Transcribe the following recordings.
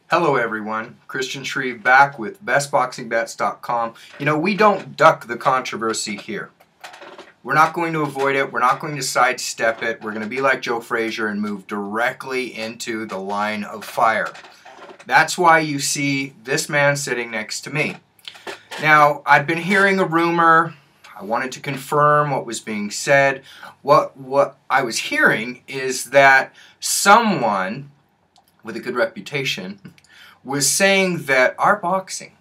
Hello everyone, Christian Shreve back with bestboxingbets.com. You know, we don't duck the controversy here. We're not going to avoid it, we're not going to sidestep it, we're going to be like Joe Frazier and move directly into the line of fire. That's why you see this man sitting next to me. Now, I've been hearing a rumor. I wanted to confirm what was being said. What I was hearing is that someone with a good reputation was saying that our boxing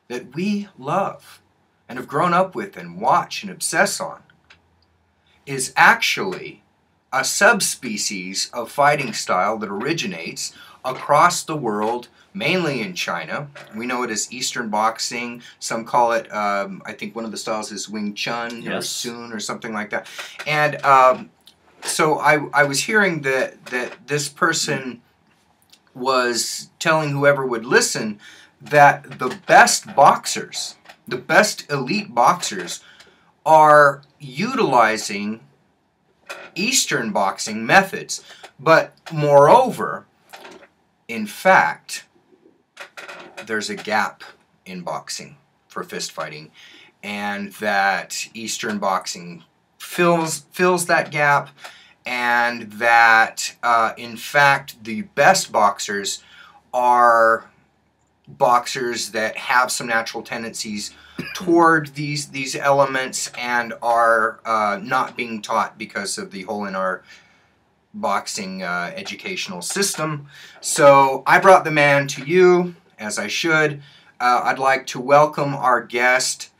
that we love and have grown up with and watch and obsess on is actually a subspecies of fighting style that originates across the world, mainly in China. We know it as Eastern boxing. Some call it, I think one of the styles is Wing Chun, yes, or Sun or something like that. And so I was hearing that this person was telling whoever would listen that the best boxers, the best elite boxers, are utilizing Eastern boxing methods. But moreover, in fact, there's a gap in boxing for fist fighting, and that Eastern boxing fills that gap, and that in fact the best boxers are boxers that have some natural tendencies toward these elements and are not being taught because of the hole in our boxing educational system. So I brought the man to you, as I should. I'd like to welcome our guest,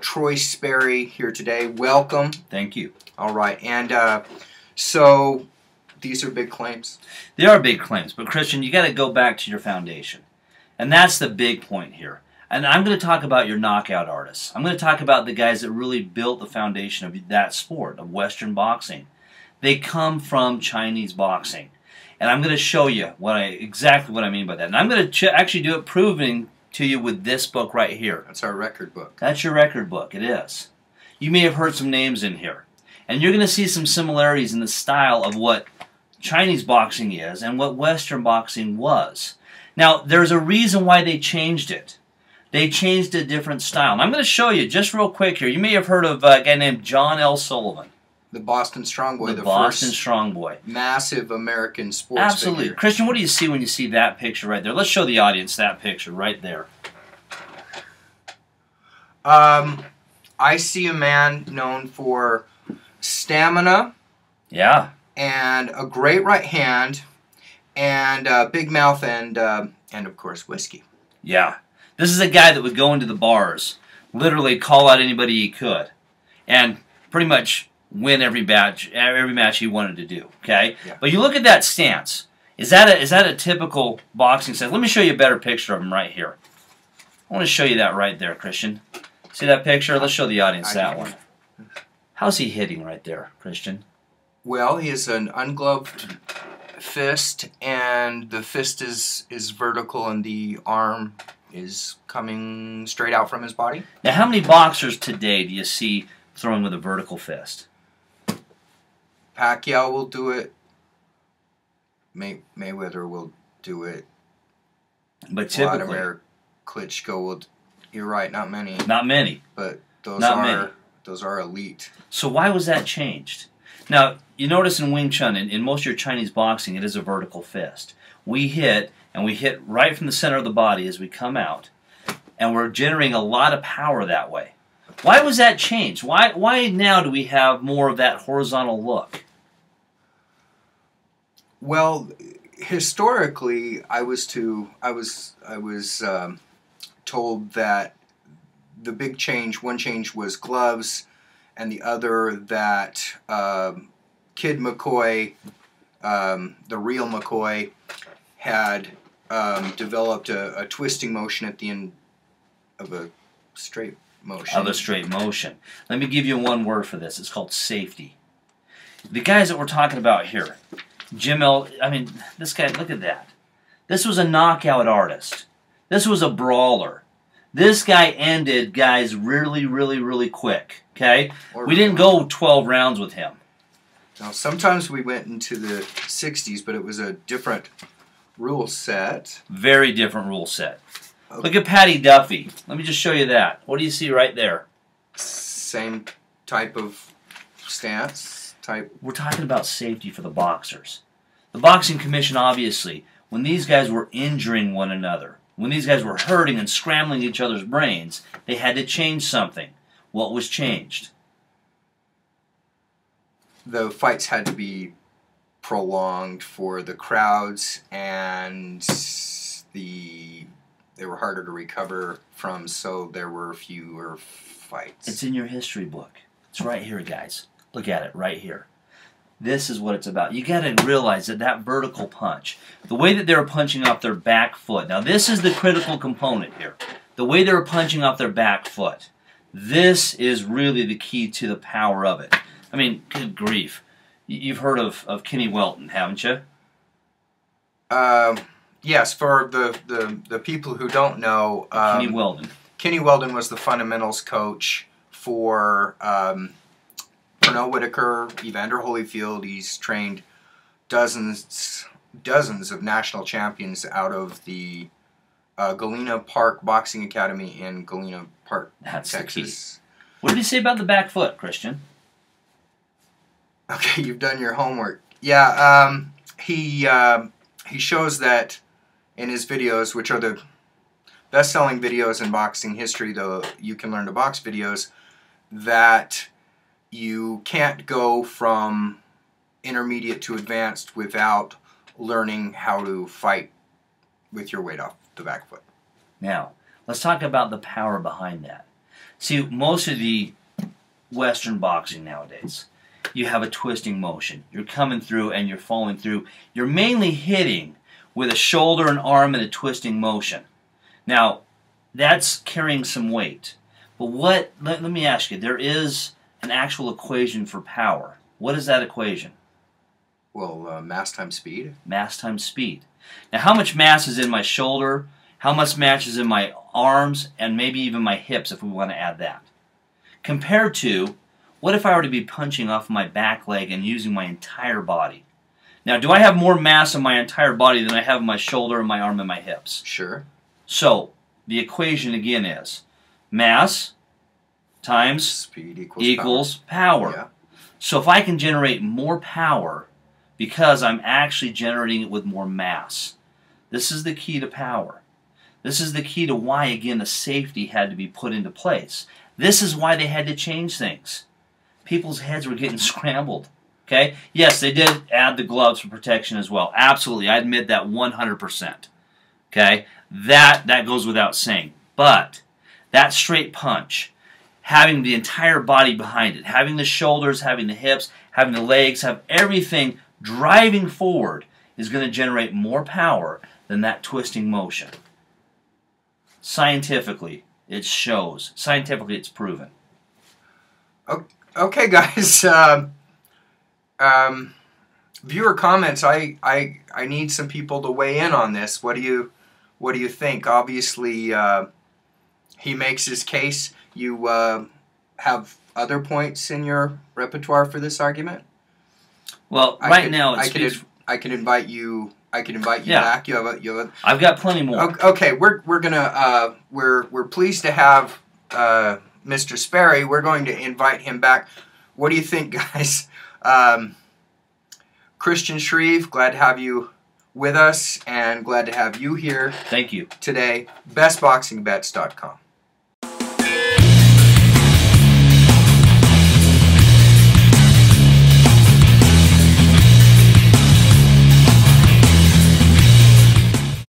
Troy Sperry, here today. Welcome. Thank you. All right, and so these are big claims. They are big claims, but Christian, you got to go back to your foundation, and that's the big point here. And I'm going to talk about your knockout artists. I'm going to talk about the guys that really built the foundation of that sport, of Western boxing. They come from Chinese boxing, and I'm going to show you exactly what I mean by that. And I'm going to actually do it proving to you with this book right here. That's our record book. That's your record book. It is. You may have heard some names in here, and you're going to see some similarities in the style of what Chinese boxing is and what Western boxing was. Now, there's a reason why they changed it. They changed a different style. And I'm going to show you just real quick here. You may have heard of a guy named John L. Sullivan. The Boston Strong Boy. The Boston Strong Boy. Massive American sports Absolutely. figure. Christian, what do you see when you see that picture right there? Let's show the audience that picture right there. I see a man known for stamina. Yeah. And a great right hand, and big mouth, and of course whiskey. Yeah. This is a guy that would go into the bars, literally call out anybody he could, and pretty much win every match he wanted to do. Okay. Yeah. But you look at that stance. Is that a typical boxing stance? Let me show you a better picture of him right here. I want to show you that right there, Christian. See that picture? Let's show the audience that one. How's he hitting right there, Christian? Well, he has an ungloved fist, and the fist is vertical, and the arm is coming straight out from his body. Now, how many boxers today do you see throwing with a vertical fist? Pacquiao will do it. Mayweather will do it. But typically, Vladimir Klitschko will. You're right, not many. Not many. But those are elite. So why was that changed? Now, you notice in Wing Chun, in most of your Chinese boxing, it is a vertical fist. We hit, and we hit right from the center of the body as we come out, and we're generating a lot of power that way. Why was that changed? Why now do we have more of that horizontal look? Well, historically, I was told that the big change, one change was gloves, and the other that Kid McCoy, the real McCoy, had developed a twisting motion at the end of a straight motion. Of a straight motion. Let me give you one word for this. It's called safety. The guys that we're talking about here, this guy, look at that. This was a knockout artist. This was a brawler. This guy ended guys really, really, really quick. Okay? We didn't go 12 rounds with him. Now, sometimes we went into the 60s, but it was a different rule set. Very different rule set. Okay. Look at Patty Duffy. Let me just show you that. What do you see right there? Same type of stance. We're talking about safety for the boxers. The Boxing Commission, obviously, when these guys were injuring one another, when these guys were hurting and scrambling each other's brains, they had to change something. What was changed? The fights had to be prolonged for the crowds, and they were harder to recover from, so there were fewer fights. It's in your history book. It's right here, guys. Look at it right here. This is what it's about. You got to realize that vertical punch, the way that they were punching off their back foot. Now, this is the critical component here. The way they were punching off their back foot. This is really the key to the power of it. I mean, good grief. You've heard of Kenny Welton, haven't you? Yes, for the people who don't know, Kenny Weldon. Kenny Weldon was the fundamentals coach for Pernell Whitaker, Evander Holyfield. He's trained dozens of national champions out of the Galena Park Boxing Academy in Galena Park, That's Texas. The key. What did he say about the back foot, Christian? Okay, you've done your homework. Yeah, he shows that in his videos, which are the best-selling videos in boxing history, the You Can Learn to Box videos, that you can't go from intermediate to advanced without learning how to fight with your weight off the back foot. Now, let's talk about the power behind that. See, most of the Western boxing nowadays, you have a twisting motion. You're coming through and you're following through. You're mainly hitting with a shoulder, an arm, and a twisting motion. Now, that's carrying some weight. But let me ask you, there is an actual equation for power. What is that equation? Well, mass times speed. Mass times speed. Now, how much mass is in my shoulder? How much mass is in my arms? And maybe even my hips, if we want to add that. Compared to, what if I were to be punching off my back leg and using my entire body? Now, do I have more mass in my entire body than I have in my shoulder and my arm and my hips? Sure. So, the equation again is mass times speed equals power. Yeah. So if I can generate more power because I'm actually generating it with more mass, this is the key to power. This is the key to why, again, the safety had to be put into place. This is why they had to change things. People's heads were getting scrambled. Okay? Yes, they did add the gloves for protection as well. Absolutely. I admit that 100%. Okay? That goes without saying. But that straight punch, having the entire body behind it, having the shoulders, having the hips, having the legs, have everything driving forward is going to generate more power than that twisting motion. Scientifically, it shows. Scientifically, it's proven. Okay, guys. Viewer comments. I need some people to weigh in on this. What do you think? Obviously, he makes his case. You have other points in your repertoire for this argument? Well, I can invite you. I can invite you Yeah. back. I've got plenty more. Okay, we're pleased to have Mr. Sperry. We're going to invite him back. What do you think, guys? Christian Shreve, glad to have you with us, and glad to have you here. Thank you. Today. BestBoxingBets.com.